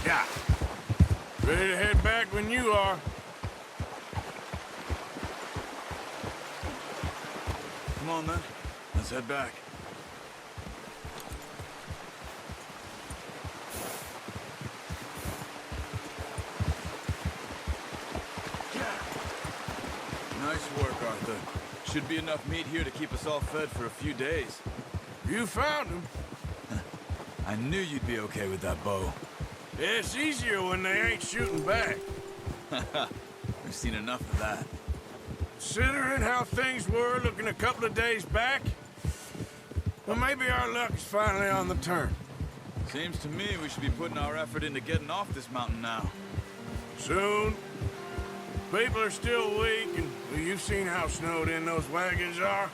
Yeah. Ready to head back when you are. Come on, then. Let's head back. Nice work, Arthur. Should be enough meat here to keep us all fed for a few days. You found him. I knew you'd be okay with that bow. It's easier when they ain't shooting back. We've seen enough of that. Considering how things were looking a couple of days back, well, maybe our luck is finally on the turn. Seems to me we should be putting our effort into getting off this mountain now. Soon. People are still weak, and well, you've seen how snowed in those wagons are.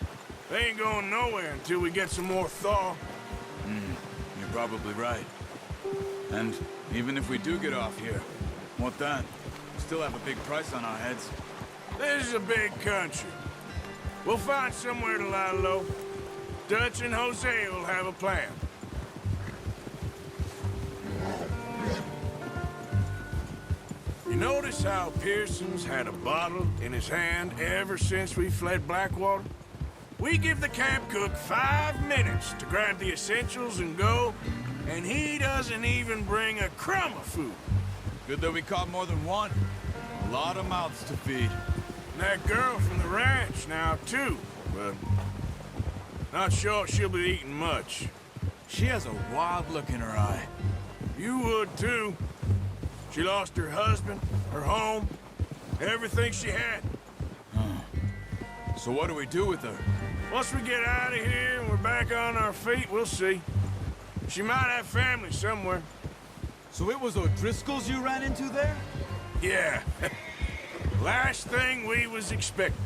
They ain't going nowhere until we get some more thaw. You're probably right. And even if we do get off here, what then? We still have a big price on our heads. This is a big country. We'll find somewhere to lie low. Dutch and Jose will have a plan. You notice how Pearson's had a bottle in his hand ever since we fled Blackwater? We give the camp cook 5 minutes to grab the essentials and go, and he doesn't even bring a crumb of food. Good that we caught more than one. A lot of mouths to feed. And that girl from the ranch now, too, but not sure she'll be eating much. She has a wild look in her eye. You would, too. She lost her husband, her home, everything she had. So what do we do with her? Once we get out of here and we're back on our feet, we'll see. She might have family somewhere. So it was O'Driscoll's you ran into there? Yeah. Last thing we was expecting.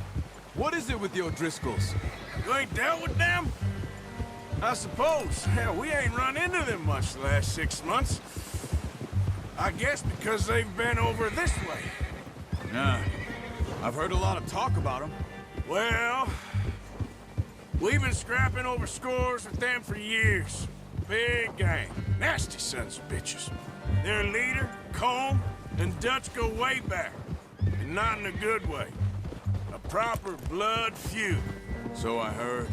What is it with the O'Driscolls? You ain't dealt with them? I suppose. Hell, we ain't run into them much the last 6 months. I guess because they've been over this way. Yeah. I've heard a lot of talk about them. Well, we've been scrapping over scores with them for years. Big gang. Nasty sons of bitches. Their leader, Combe, and Dutch go way back. And not in a good way. A proper blood feud. So I heard.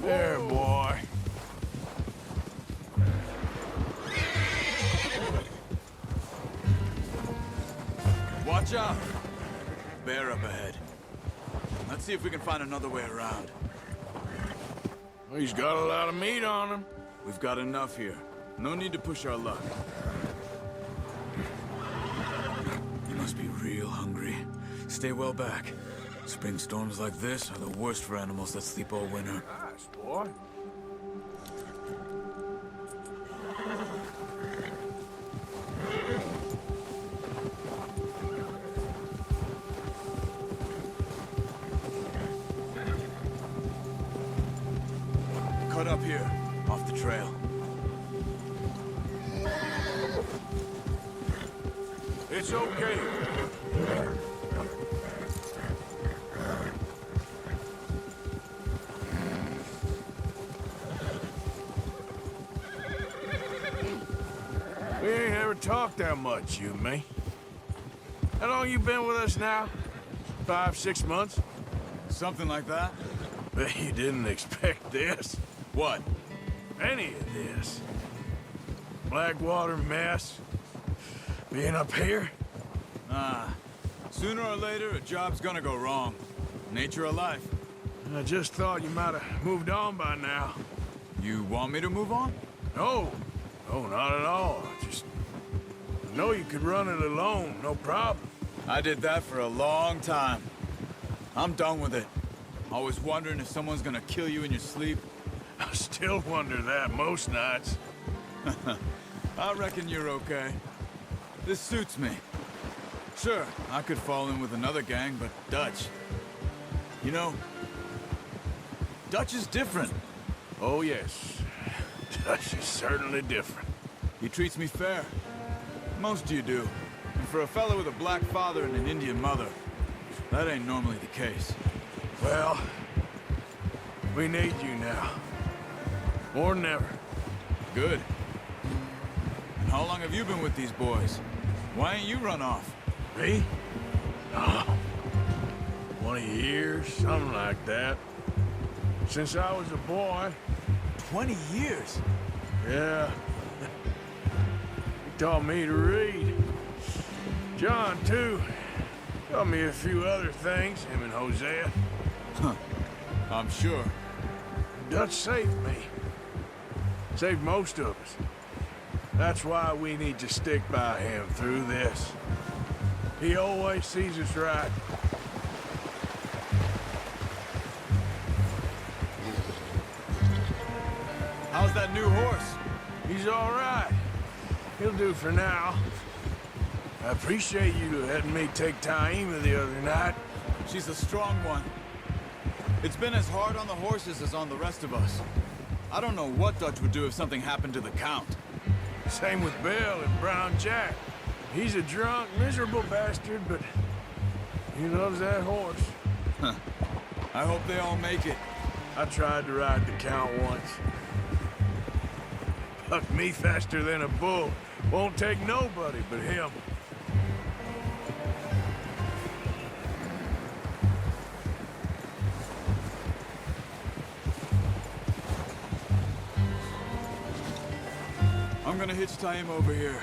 There, boy. Watch out! Bear up ahead. Let's see if we can find another way around. Well, he's got a lot of meat on him. We've got enough here. No need to push our luck. You must be real hungry. Stay well back. Spring storms like this are the worst for animals that sleep all winter. Nice, boy. Cut up here, off the trail. It's okay. We ain't ever talked that much, you and me. How long you been with us now? 5, 6 months? Something like that? Bet you didn't expect this. What? Any of this. Blackwater mess. Being up here. Sooner or later, a job's gonna go wrong. Nature of life. I just thought you might have moved on by now. You want me to move on? No. No, not at all. I know you could run it alone, no problem. I did that for a long time. I'm done with it. Always wondering if someone's gonna kill you in your sleep. I still wonder that most nights. I reckon you're okay. This suits me. Sure, I could fall in with another gang, but Dutch... You know, Dutch is different. Oh, yes. Dutch is certainly different. He treats me fair. Most of you do. And for a fellow with a black father and an Indian mother, That ain't normally the case. Well, we need you now. More than ever. Good. And how long have you been with these boys? Why ain't you run off? Me? Oh, 20 years, something like that. Since I was a boy. 20 years? Yeah. He taught me to read. John, too. Taught me a few other things, him and Hosea. Huh. I'm sure. Dutch saved me. Saved most of us. That's why we need to stick by him through this. He always sees us right. How's that new horse? He's all right. He'll do for now. I appreciate you letting me take Taima the other night. She's a strong one. It's been as hard on the horses as on the rest of us. I don't know what Dutch would do if something happened to the Count. Same with Bill and Brown Jack. He's a drunk, miserable bastard, but he loves that horse. Huh. I hope they all make it. I tried to ride the Count once. Bucked me faster than a bull. Won't take nobody but him. I'm gonna hitch Taima over here.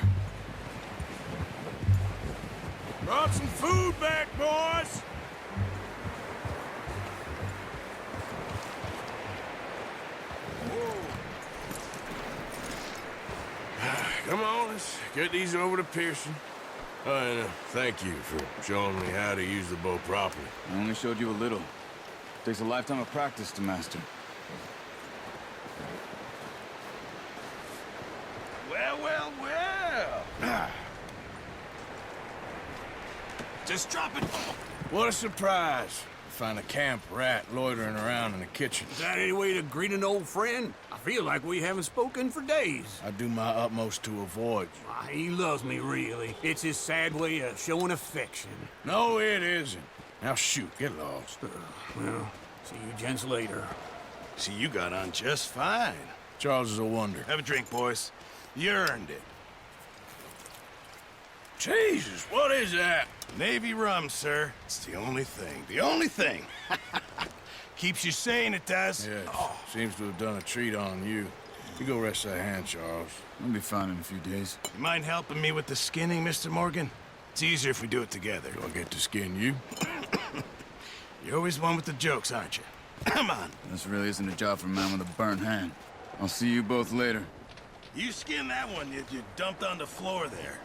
Brought some food back, boys! Come on, let's get these over to Pearson. And thank you for showing me how to use the bow properly. I only showed you a little. Takes a lifetime of practice to master. Well, well, well! Just drop it. What a surprise. Find a camp rat loitering around in the kitchen. Is that any way to greet an old friend? I feel like we haven't spoken for days. I do my utmost to avoid you. Ah, he loves me, really. It's his sad way of showing affection. No, it isn't. Now shoot, get lost. Well, see you gents later. See, you got on just fine. Charles is a wonder. Have a drink, boys. You earned it. Jesus, what is that? Navy rum, sir. It's the only thing. The only thing. Keeps you sane, it does. Yes, seems to have done a treat on you. You go rest that hand, Charles. I'll be fine in a few days. You mind helping me with the skinning, Mr. Morgan? It's easier if we do it together. Do I get to skin you? You're always one with the jokes, aren't you? Come on. This really isn't a job for a man with a burnt hand. I'll see you both later. You skin that one you dumped on the floor there.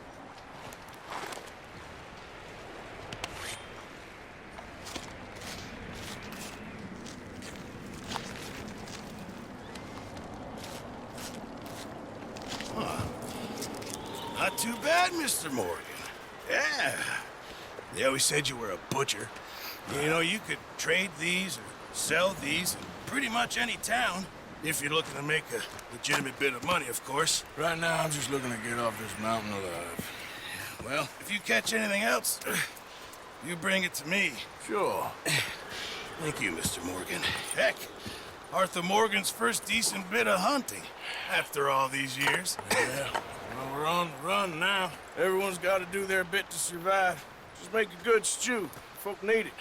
Not too bad, Mr. Morgan. Yeah. They always said you were a butcher. You know, you could trade these or sell these in pretty much any town. If you're looking to make a legitimate bit of money, of course. Right now, I'm just looking to get off this mountain alive. Well, if you catch anything else, you bring it to me. Sure. Thank you, Mr. Morgan. Heck, Arthur Morgan's first decent bit of hunting after all these years. Yeah. Well, we're on the run now. Everyone's got to do their bit to survive. Just make a good stew. Folk need it.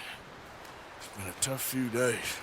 It's been a tough few days.